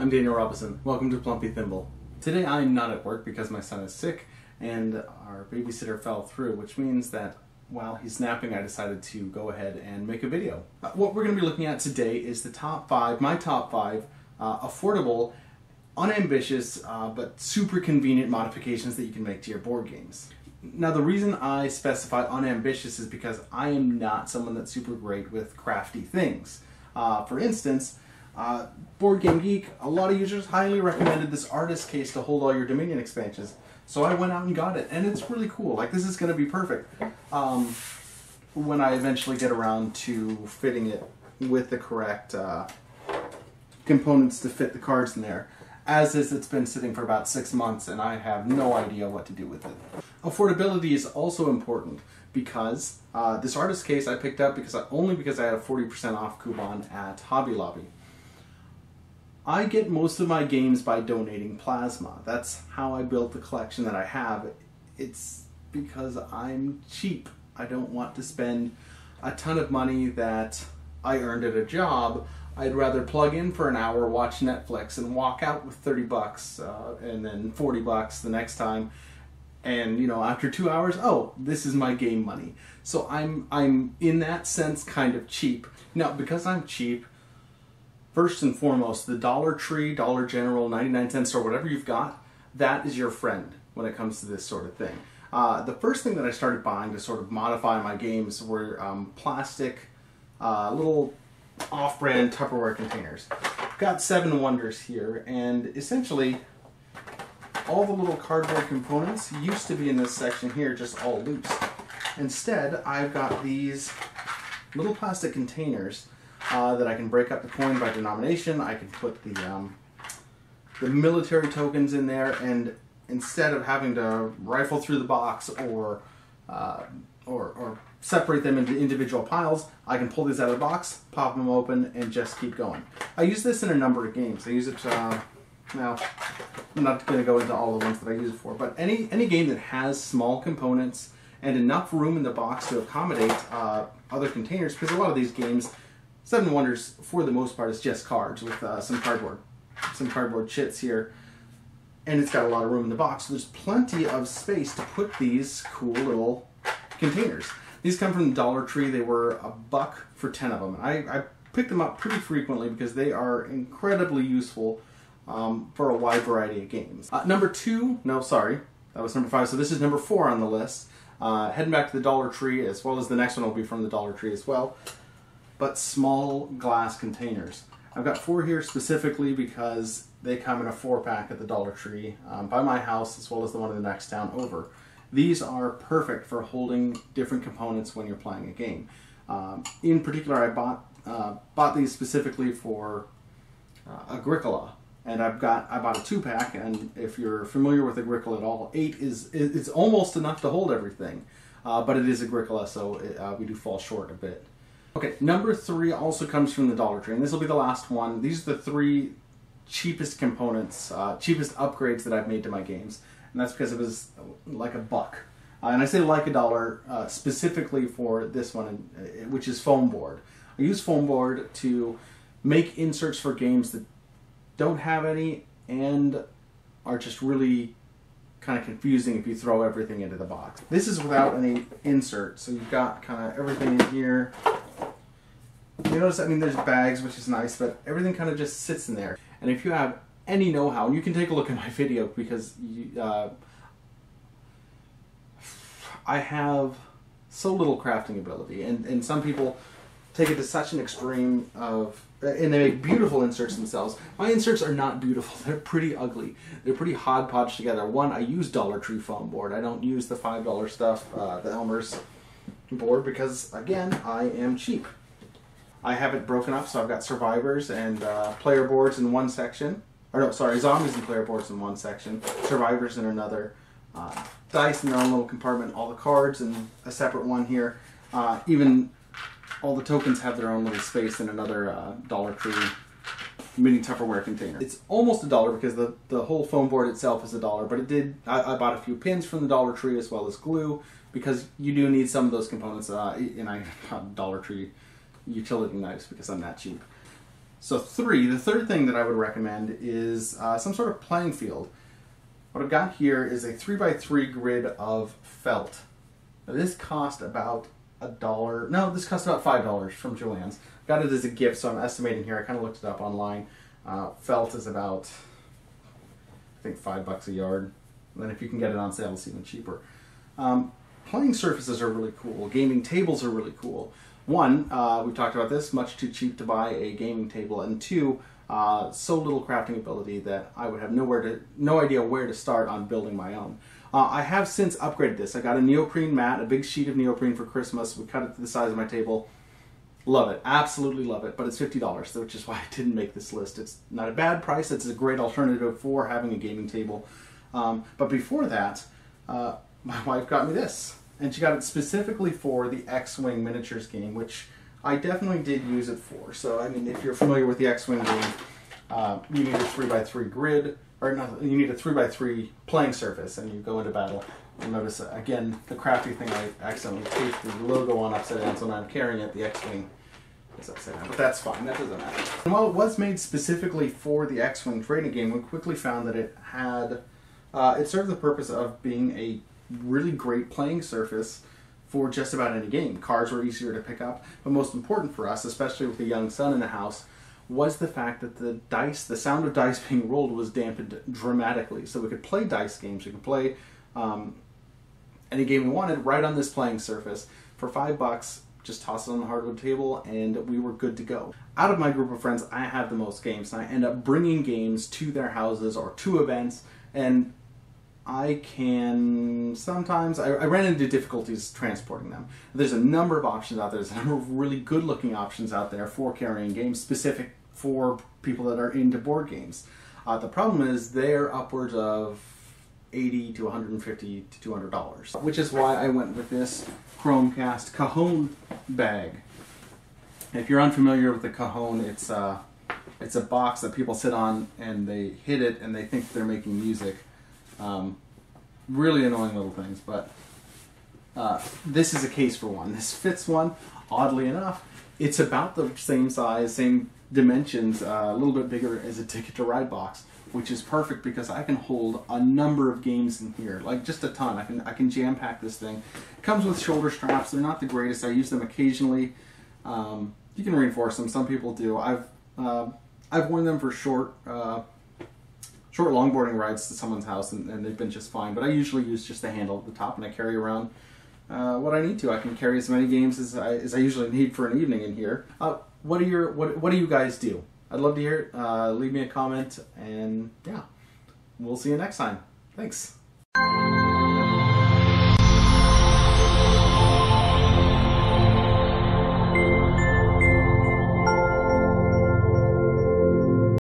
I'm Daniel Robinson. Welcome to Plumpy Thimble. Today I'm not at work because my son is sick and our babysitter fell through, which means that while he's napping I decided to go ahead and make a video. What we're going to be looking at today is the top 5, my top 5 affordable, unambitious, but super convenient modifications that you can make to your board games. Now the reason I specify unambitious is because I am not someone that's super great with crafty things. For instance, Board Game Geek, a lot of users highly recommended this artist case to hold all your Dominion expansions. So I went out and got it, and it's really cool. Like, this is going to be perfect when I eventually get around to fitting it with the correct components to fit the cards in there. As is, it's been sitting for about 6 months, and I have no idea what to do with it. Affordability is also important because this artist case I picked up only because I had a 40% off coupon at Hobby Lobby. I get most of my games by donating plasma. That's how I built the collection that I have. It's because I'm cheap. I don't want to spend a ton of money that I earned at a job. I'd rather plug in for an hour, watch Netflix, and walk out with 30 bucks and then 40 bucks the next time. And, you know, after 2 hours, oh, this is my game money. So I'm in that sense kind of cheap. Now, because I'm cheap, first and foremost, the Dollar Tree, Dollar General, 99-cent store, whatever you've got, that is your friend when it comes to this sort of thing. The first thing that I started buying to sort of modify my games were plastic, little off-brand Tupperware containers. I've got 7 Wonders here, and essentially all the little cardboard components used to be in this section here, just all loose. Instead, I've got these little plastic containers that I can break up the coin by denomination. I can put the military tokens in there, and instead of having to rifle through the box or separate them into individual piles, I can pull these out of the box, pop them open, and just keep going. I use this in a number of games. I use it, now, I'm not going to go into all the ones that I use it for, but any game that has small components and enough room in the box to accommodate other containers, because a lot of these games, 7 Wonders, for the most part, is just cards with some cardboard chits here, and it's got a lot of room in the box. So there's plenty of space to put these cool little containers. These come from the Dollar Tree. They were $1 for 10 of them. I pick them up pretty frequently because they are incredibly useful for a wide variety of games. Number 2, no, sorry, that was number 5. So this is number 4 on the list. Heading back to the Dollar Tree, as well as the next one will be from the Dollar Tree as well. But small glass containers. I've got 4 here specifically because they come in a 4-pack at the Dollar Tree by my house, as well as the one in the next town over. These are perfect for holding different components when you're playing a game. In particular, I bought these specifically for Agricola, and I bought a 2-pack. And if you're familiar with Agricola at all, 8 it's almost enough to hold everything, but it is Agricola, so we do fall short a bit. Okay, number 3 also comes from the Dollar Tree, and this will be the last one. These are the 3 cheapest components, cheapest upgrades that I've made to my games, and that's because it was like $1. And I say like $1 specifically for this one, which is foam board. I use foam board to make inserts for games that don't have any and are just really kind of confusing if you throw everything into the box. This is without any insert, so you've got kind of everything in here. You notice, I mean, there's bags, which is nice, but everything kind of just sits in there. And if you have any know-how, and you can take a look at my video because I have so little crafting ability, and some people take it to such an extreme of, and they make beautiful inserts themselves. My inserts are not beautiful. They're pretty ugly. They're pretty hodgepodge together. One, I use Dollar Tree foam board. I don't use the $5 stuff, the Elmer's board, because, again, I am cheap. I have it broken up, so I've got survivors and player boards in one section. Or no, sorry, zombies and player boards in one section, survivors in another, dice in their own little compartment, all the cards in a separate one here. Even all the tokens have their own little space in another Dollar Tree mini Tupperware container. It's almost $1 because the whole foam board itself is $1, but I bought a few pins from the Dollar Tree as well as glue, because you do need some of those components, and I got Dollar Tree utility knives because I'm that cheap. So the third thing that I would recommend is some sort of playing field. What I've got here is a 3x3 grid of felt. Now this cost about $1. No, this cost about $5 from Joann's. Got it as a gift, so I'm estimating here. I kind of looked it up online. Felt is about, I think, $5 a yard. And then if you can get it on sale, it's even cheaper. Playing surfaces are really cool. Gaming tables are really cool. One, we've talked about this, much too cheap to buy a gaming table. And two, so little crafting ability that I would have no idea where to start on building my own. I have since upgraded this. I got a neoprene mat, a big sheet of neoprene for Christmas. We cut it to the size of my table. Love it. Absolutely love it. But it's $50, which is why I didn't make this list. It's not a bad price. It's a great alternative for having a gaming table. But before that, my wife got me this. And she got it specifically for the X-Wing miniatures game, which I definitely did use it for. So, I mean, if you're familiar with the X-Wing game, you need a 3x3 grid. Or not, you need a 3x3 playing surface, and you go into battle. You'll notice, again, the crafty thing, I accidentally taped the logo on upside down, so when I'm carrying it, the X-Wing is upside down. But that's fine, that doesn't matter. And while it was made specifically for the X-Wing trading game, we quickly found that it had, it served the purpose of being a really great playing surface for just about any game. Cards were easier to pick up, but most important for us, especially with a young son in the house, was the fact that the sound of dice being rolled was dampened dramatically. So we could play dice games, we could play any game we wanted right on this playing surface. For $5, just toss it on the hardwood table and we were good to go. Out of my group of friends, I have the most games, and I end up bringing games to their houses or to events, and I can sometimes, I ran into difficulties transporting them. There's a number of options out there. There's a number of really good looking options out there for carrying games specific for people that are into board games. The problem is they're upwards of $80 to $150 to $200, which is why I went with this Chromecast cajon bag. If you're unfamiliar with the cajon, it's a box that people sit on and they hit it and they think they're making music. Really annoying little things, but this is a case for one. This fits one, oddly enough. It's about the same size, same dimensions, a little bit bigger as a Ticket to Ride box, which is perfect because I can hold a number of games in here, like just a ton. I can jam pack this thing. It comes with shoulder straps. They're not the greatest. I use them occasionally. You can reinforce them. Some people do. I've worn them for short longboarding rides to someone's house, and they've been just fine. But I usually use just the handle at the top, and I carry around what I need to. I can carry as many games as I usually need for an evening in here. What do you guys do? I'd love to hear it. Leave me a comment, and yeah, we'll see you next time. Thanks.